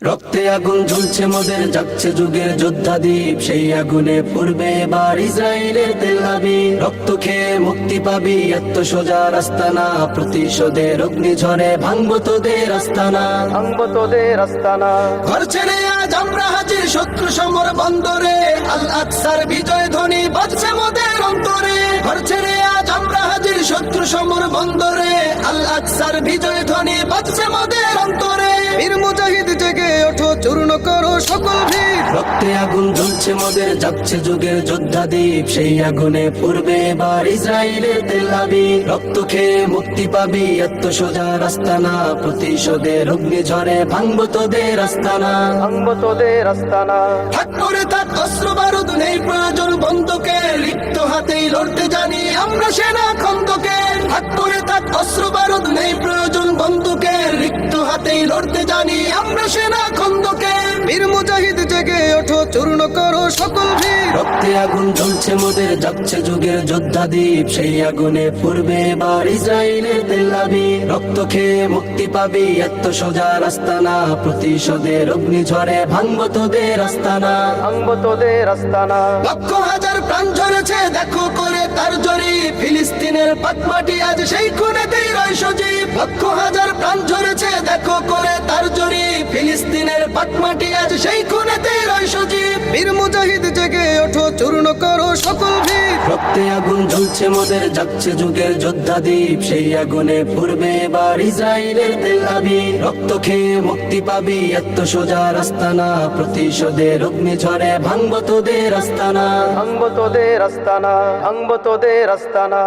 রক্তে আগুন ঝুলছে মোদের, জাগছে যুগের যোদ্ধা দ্বীপ, সেই আগুনে পড়বে এবার ইসরায়েলের তেল আবিব। রক্ত খেয়ে মুক্তি পাবি, এত সোজা রাস্তা না, প্রতিশোধের অগ্নিঝড়ে ভাঙবো তোদের আস্তানা, ভাঙবো তোদের আস্তানা। ঘর ছেড়ে আজ আমরা হাজির শত্রু সমর বন্দরে, আল আকসার বিজয় ধ্বনি বাজছে মোদের অন্তরে। ঘর ছেড়ে আজ আমরা হাজির শত্রু সমর বন্দরে, আল আকসার বিজয় ধ্বনি বাজছে মোদের অন্তরে। বীর মুজাহিদ জেগে ওঠো, চূর্ণ করো সকল ভিড়। রক্তে আগুন জ্বলছে মোদের, জাগছে যুগের যোদ্ধা দ্বীপ, সেই আগুনে পড়বে এবার ইসরায়েলের তেল আবিব। রক্ত খেয়ে মুক্তি পাবি, এত সোজা রাস্তা না, প্রতিশোধের অগ্নিঝড়ে ভাঙবো তোদের আস্তানা, ভাঙবো তোদের আস্তানা। থাক করে থাক অস্ত্র বারুদ, নেই প্রয়োজন বন্ধুকে, লিপ্ত হাতেই লড়তে জানি আমরা সেনা খন্দকে। থাক করে থাক অস্ত্র বারুদ, নেই প্রয়োজন বন্ধুকে, লিপ্ত হাতেই লড়তে জানি আমরা সেনা খন্দকে। বীর মুজাহিদ জেগে ওঠো, চূর্ণ করো সকল ভিড়। রক্তে আগুন জ্বলছে মোদের, জাগছে যুগের যোদ্ধা দ্বীপ, সেই আগুনে পড়বে এবার ইসরায়েলের তেল আবিব। রক্ত খেয়ে মুক্তি পাবি, এত সোজা রাস্তা না, প্রতিশোধের অগ্নিঝড়ে ভাঙবো তোদের আস্তানা, ভাঙবো তোদের আস্তানা। লক্ষ হাজার প্রাণ ঝরেছে দেখো করে তার জরি, ফিলিস্তিনের পাটমাটি আজ সেই খুনেতেই রয় সজীব। লক্ষ হাজার প্রাণ ঝরেছে দেখো করে তার জরি, ফিলিস্তিনের পাটমাটি আজ সেই খুনেতেই রয় সজীব। বীর মুজাহিদ জেগে ওঠো, চূর্ণ করো সকল ভিড়। রক্তে আগুন জ্বলছে মোদের, জাগছে যুগের যোদ্ধা দ্বীপ, সেই আগুনে পড়বে এবার ইসরায়েলের তেল আবিব। রক্ত খেয়ে মুক্তি পাবি, এত সোজা রাস্তা না, প্রতিশোধের অগ্নিঝড়ে ভাঙবো তোদের আস্তানা, ভাঙবো তোদের আস্তানা, ভাঙবো তোদের আস্তানা।